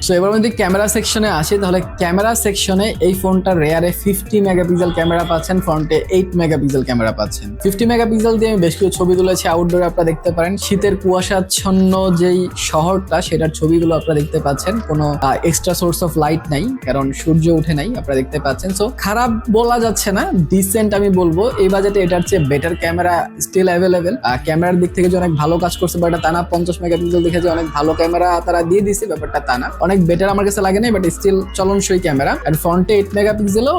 So এবার যদি camera সেকশনে আসি, তাহলে ক্যামেরা সেকশনে এই ফোনটা রেয়ারে 50 মেগাপিক্সেল ক্যামেরা পাচ্ছেন, ফ্রন্টে 8 মেগাপিক্সেল ক্যামেরা পাচ্ছেন। 50 মেগাপিক্সেল দিয়ে আমি বেশ কিছু ছবি তুলেছি আউটডোরে, আপনারা দেখতে পারেন। শীতের কুয়াশাচ্ছন্ন যেই শহরটা, সেটার ছবিগুলো আপনারা দেখতে পাচ্ছেন। কোনো এক্সট্রা সোর্স অফ লাইট নাই, কারণ সূর্য উঠে নাই, আপনারা দেখতে পাচ্ছেন। সো খারাপ বলা যাচ্ছে না, ডিসেন্ট আমি বলবো। এই বাজেটে এটার চেয়ে বেটার ক্যামেরা স্টিল অ্যাভেলেবেল। ক্যামেরার দিক থেকে যে অনেক ভালো কাজ করছে, বাট তা না 50 মেগাপিক্সেল দেখে যে অনেক ভালো ক্যামেরা তারা দিয়ে দিছে, ব্যাপারটা তা না। অনেক বেটার আমার কাছে লাগে নাই, বাট স্টিল চলনসই ক্যামেরা। এন্ড ফ্রন্টে 8 মেগাপিক্সেলও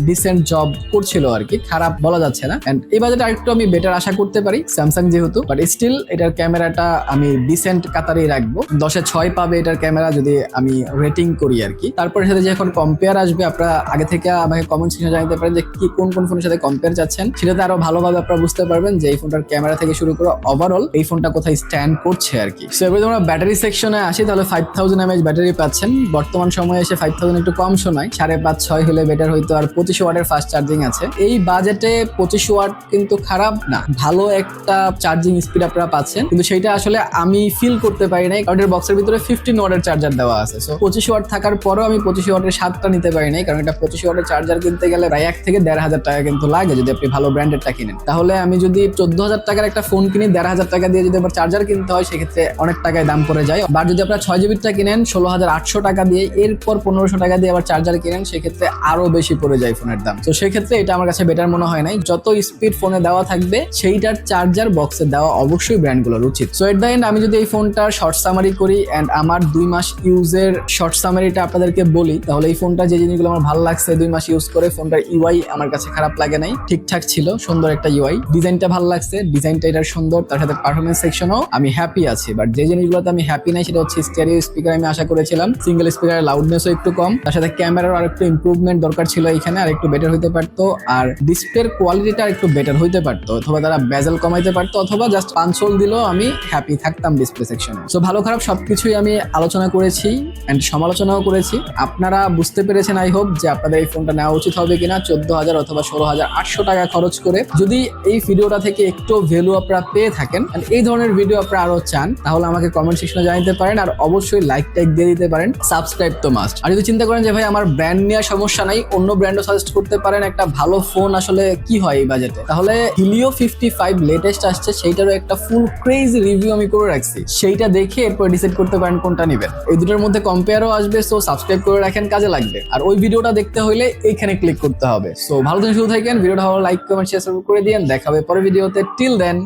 ডিসেন্ট জব করছিল আর কি, খারাপ বলা যাচ্ছে না। এন্ড এই বাজেটে আরেকটু আমি বেটার আশা করতে পারি স্যামসাং যেহেতু, বাট স্টিল এটার ক্যামেরাটা আমি ডিসেন্ট কাতারেই রাখবো। 10-এ 6 পাবে এটার ক্যামেরা যদি আমি রেটিং করি আর কি। তারপরে সাথে যে এখন কম্পেয়ার আসবে, আপনারা আগে থেকে আমাকে কমেন্ট সেকশনে জানাতে পারেন যে কি কোন কোন ফোনের সাথে কম্পেয়ার চাচ্ছেন, সেটাতে আরো ভালোভাবে আপনারা বুঝতে পারবেন যে এই ফোনটার ক্যামেরা থেকে শুরু করে ওভারঅল এই ফোনটা কোথায় স্ট্যান্ড করছে আর কি। সো এবার আমরা ব্যাটারি সেকশনে আসি, তাহলে 5000 mAh ব্যাটারি পাচ্ছেন। বর্তমান সময়ে এসে 5000 একটু কম শোনায়, 5.5-6 হলে বেটার হইতো। আর 25 ওয়াটের ফাস্ট চার্জিং আছে। এই বাজেটে 25 ওয়াট কিন্তু খারাপ না, ভালো একটা চার্জিং স্পিড আপনারা পাচ্ছেন, কিন্তু সেটা আসলে আমি ফিল করতে পারি নাই, কারণ এর বক্সের ভিতরে 15 ওয়াটের চার্জার দেওয়া আছে। সো 25 ওয়াট থাকার পরেও আমি 25 ওয়াটের 7টা নিতে পারি নাই, কারণ এটা 25 ওয়াটের চার্জার কিনতে গেলে প্রায় 1 থেকে 1,500 টাকা কিন্তু লাগে যদি আপনি ভালো ব্র্যান্ডেরটা কিনেন। তাহলে আমি যদি 14,000 টাকার একটা ফোন কিনি, 1,500 টাকা দিয়ে যদি আবার চার্জার কিনতে হয়, সেক্ষেত্রে অনেক টাকায় দাম পড়ে যায়। বা যদি আপনার 6 জিবিটা কিনেন 16,800 টাকা দিয়ে, এরপর 1500 টাকা দিয়ে আবার চার্জার কিনেন, সেক্ষেত্রে আরো বেশি পড়ে যায় ফোনের দাম। তো সেক্ষেত্রে এটা আমার কাছে বেটার মনে হয় নাই। যত স্পিড ফোনে দেওয়া থাকবে, সেইটার চার্জার বক্সে দেওয়া অবশ্যই ব্র্যান্ডগুলোর উচিত। সো এট দ্য এন্ড আমি যদি এই ফোনটার শর্ট সামারি করি এন্ড আমার 2 মাস ইউজের শর্ট সামারিটা আপনাদেরকে বলি, তাহলে এই ফোনটা যে জিনিসগুলো আমার ভালো লাগছে 2 মাস ইউজ করে, ফোনটার ইউআই আমার কাছে খারাপ লাগে নাই, ঠিকঠাক ছিল, সুন্দর একটা ইউআই। ডিজাইনটা ভালো লাগছে, ডিজাইনটা এটার সুন্দর, তার সাথে পারফরমেন্স সেকশনও আমি হ্যাপি আছি। বাট যে জিনিসগুলোতে আমি হ্যাপি নাই সেটা হচ্ছে স্টেরিও স্পিকার। আমি আশা করেছিলাম সিঙ্গেল স্পিকারের লাউডনেসও একটু কম, তার সাথে ক্যামেরার আর একটু ইমপ্রুভমেন্ট দরকার ছিল এখানে, আর একটু বেটার হইতে পারতো। আর ডিসপ্লের কোয়ালিটিটা আর একটু বেটার হইতে পারতো, অথবা তারা বেজেল কমাইতে পারতো, অথবা জাস্ট পাঞ্চল দিলেও আমি হ্যাপি থাকতাম ডিসপ্লে সেকশনে। সো ভালো খারাপ সবকিছুই আমি আলোচনা করেছি এন্ড সমালোচনাও করেছি। আপনারা বুঝতে পেরেছেন আই হোপ যে আপনাদের এই ফোনটা নেওয়া উচিত হবে কিনা 14,000 অথবা 16,800 টাকা খরচ করে। যদি এই ভিডিওটা থেকে একটু ভ্যালু আপনারা পেয়ে থাকেন, এই ধরনের ভিডিও আপনারা আরো চান, তাহলে আমাকে কমেন্ট সেকশনে জানাতে পারেন। আর অবশ্যই লাইক টাইক দিয়ে দিতে পারেন, সাবস্ক্রাইব তো মাস্ট। আর যদি চিন্তা করেন যে ভাই আমার ব্র্যান্ড নিয়ে সমস্যা নাই, অন্য ব্র্যান্ডও সাজেস্ট করতে পারেন, একটা ভালো ফোন আসলে কি হয় এই বাজেটে, তাহলে Helio 55 লেটেস্ট আসছে, সেইটারও একটা ফুল ক্রেজি রিভিউ আমি করে রাখছি, সেইটা দেখে এরপর ডিসাইড করতে পারেন কোনটা নেবেন। এই দুটোর মধ্যে কম্পেয়ারও আসবে, সো সাবস্ক্রাইব করে রাখেন, কাজে লাগবে। আর ওই ভিডিওটা দেখতে হইলে এইখানে ক্লিক করতে হবে। সো ভালো দিন শুরু থাকেন, ভিডিওটা ভালো লাইক কমেন্ট শেয়ার করে দিয়েন। দেখা হবে পরের ভিডিওতে। টিল দেন,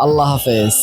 আল্লাহ হাফেজ।